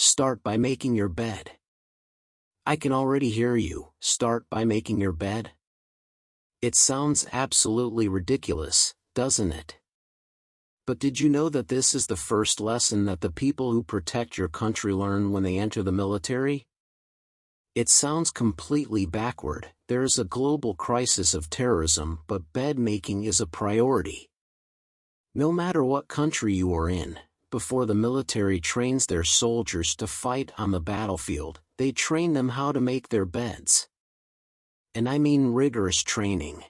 Start by making your bed. I can already hear you. Start by making your bed? It sounds absolutely ridiculous, doesn't it? But did you know that this is the first lesson that the people who protect your country learn when they enter the military? It sounds completely backward. There is a global crisis of terrorism, but bed making is a priority. No matter what country you are in, before the military trains their soldiers to fight on the battlefield, they train them how to make their beds. And I mean rigorous training.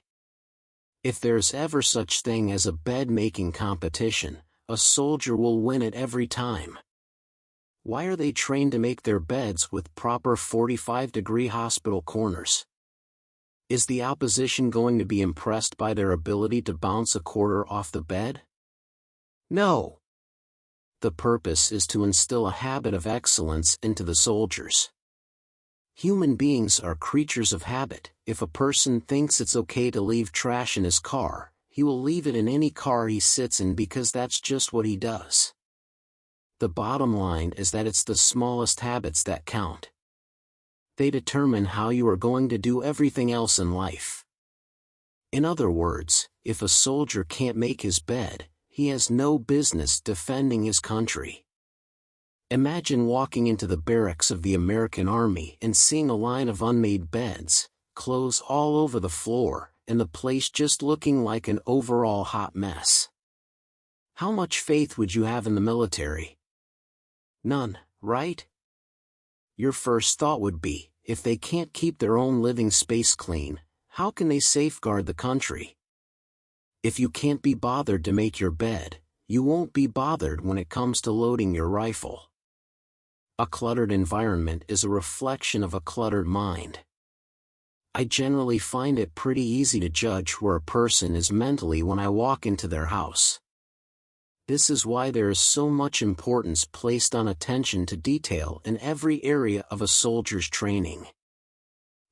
If there's ever such thing as a bed-making competition, a soldier will win it every time. Why are they trained to make their beds with proper 45-degree hospital corners? Is the opposition going to be impressed by their ability to bounce a quarter off the bed? No. The purpose is to instill a habit of excellence into the soldiers. Human beings are creatures of habit. If a person thinks it's okay to leave trash in his car, he will leave it in any car he sits in because that's just what he does. The bottom line is that it's the smallest habits that count. They determine how you are going to do everything else in life. In other words, if a soldier can't make his bed, he has no business defending his country. Imagine walking into the barracks of the American Army and seeing a line of unmade beds, clothes all over the floor, and the place just looking like an overall hot mess. How much faith would you have in the military? None, right? Your first thought would be, if they can't keep their own living space clean, how can they safeguard the country? If you can't be bothered to make your bed, you won't be bothered when it comes to loading your rifle. A cluttered environment is a reflection of a cluttered mind. I generally find it pretty easy to judge where a person is mentally when I walk into their house. This is why there is so much importance placed on attention to detail in every area of a soldier's training.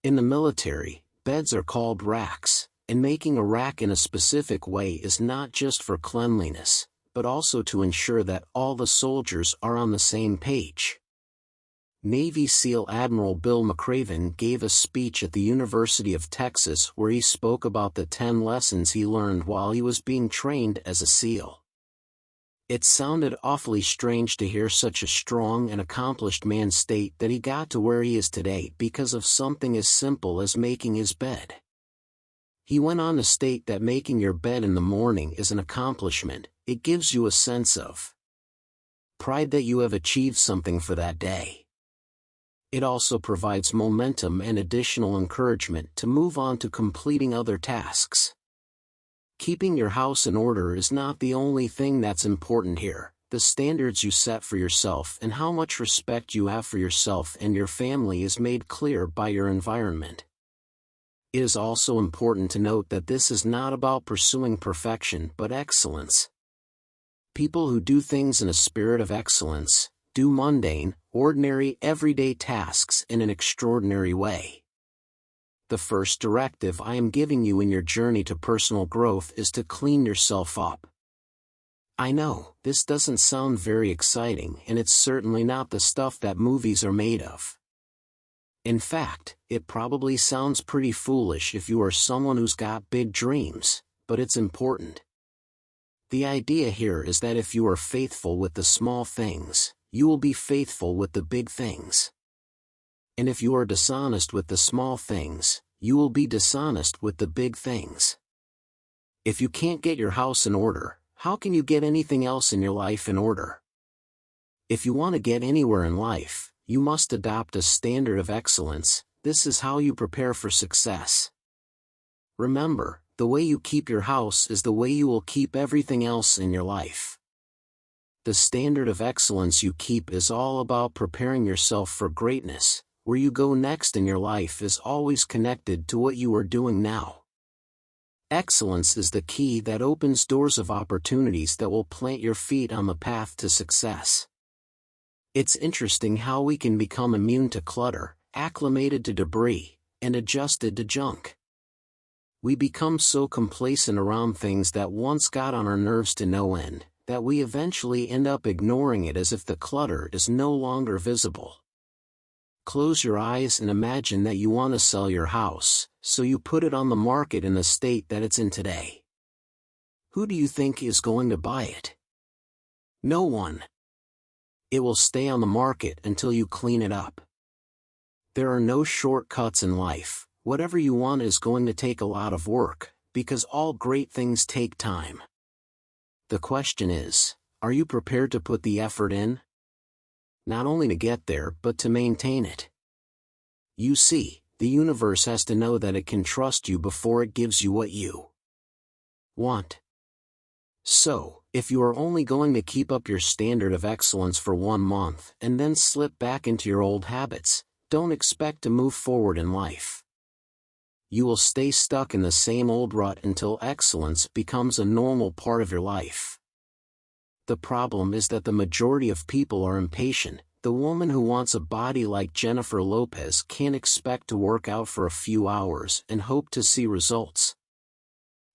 In the military, beds are called racks, and making a rack in a specific way is not just for cleanliness, but also to ensure that all the soldiers are on the same page. Navy SEAL Admiral Bill McRaven gave a speech at the University of Texas where he spoke about the 10 lessons he learned while he was being trained as a SEAL. It sounded awfully strange to hear such a strong and accomplished man state that he got to where he is today because of something as simple as making his bed. He went on to state that making your bed in the morning is an accomplishment. It gives you a sense of pride that you have achieved something for that day. It also provides momentum and additional encouragement to move on to completing other tasks. Keeping your house in order is not the only thing that's important here. The standards you set for yourself and how much respect you have for yourself and your family is made clear by your environment. It is also important to note that this is not about pursuing perfection but excellence. People who do things in a spirit of excellence, do mundane, ordinary, everyday tasks in an extraordinary way. The first directive I am giving you in your journey to personal growth is to clean yourself up. I know, this doesn't sound very exciting and it's certainly not the stuff that movies are made of. In fact, it probably sounds pretty foolish if you are someone who's got big dreams, but it's important. The idea here is that if you are faithful with the small things, you will be faithful with the big things. And if you are dishonest with the small things, you will be dishonest with the big things. If you can't get your house in order, how can you get anything else in your life in order? If you want to get anywhere in life, you must adopt a standard of excellence. This is how you prepare for success. Remember, the way you keep your house is the way you will keep everything else in your life. The standard of excellence you keep is all about preparing yourself for greatness. Where you go next in your life is always connected to what you are doing now. Excellence is the key that opens doors of opportunities that will plant your feet on the path to success. It's interesting how we can become immune to clutter, acclimated to debris, and adjusted to junk. We become so complacent around things that once got on our nerves to no end, that we eventually end up ignoring it as if the clutter is no longer visible. Close your eyes and imagine that you want to sell your house, so you put it on the market in the state that it's in today. Who do you think is going to buy it? No one. It will stay on the market until you clean it up. There are no shortcuts in life. Whatever you want is going to take a lot of work, because all great things take time. The question is, are you prepared to put the effort in? Not only to get there but to maintain it. You see, the universe has to know that it can trust you before it gives you what you want. So, if you are only going to keep up your standard of excellence for 1 month and then slip back into your old habits, don't expect to move forward in life. You will stay stuck in the same old rut until excellence becomes a normal part of your life. The problem is that the majority of people are impatient. The woman who wants a body like Jennifer Lopez can't expect to work out for a few hours and hope to see results.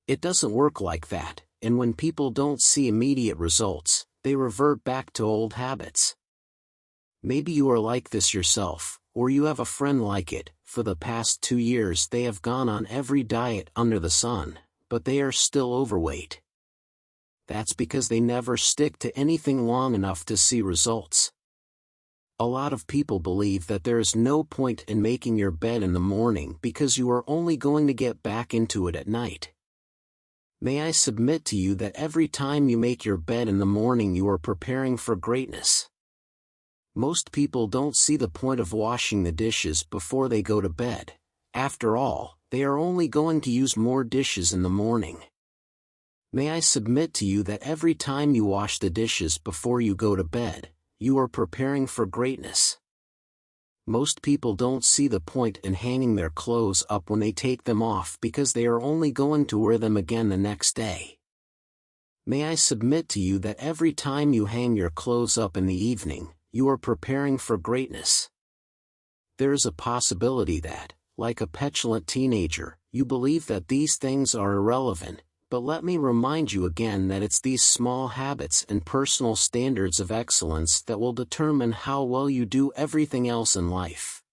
It doesn't work like that, and when people don't see immediate results, they revert back to old habits. Maybe you are like this yourself, or you have a friend like it. For the past 2 years they have gone on every diet under the sun, but they are still overweight. That's because they never stick to anything long enough to see results. A lot of people believe that there is no point in making your bed in the morning because you are only going to get back into it at night. May I submit to you that every time you make your bed in the morning you are preparing for greatness. Most people don't see the point of washing the dishes before they go to bed. After all, they are only going to use more dishes in the morning. May I submit to you that every time you wash the dishes before you go to bed, you are preparing for greatness. Most people don't see the point in hanging their clothes up when they take them off because they are only going to wear them again the next day. May I submit to you that every time you hang your clothes up in the evening, you are preparing for greatness. There is a possibility that, like a petulant teenager, you believe that these things are irrelevant, but let me remind you again that it's these small habits and personal standards of excellence that will determine how well you do everything else in life.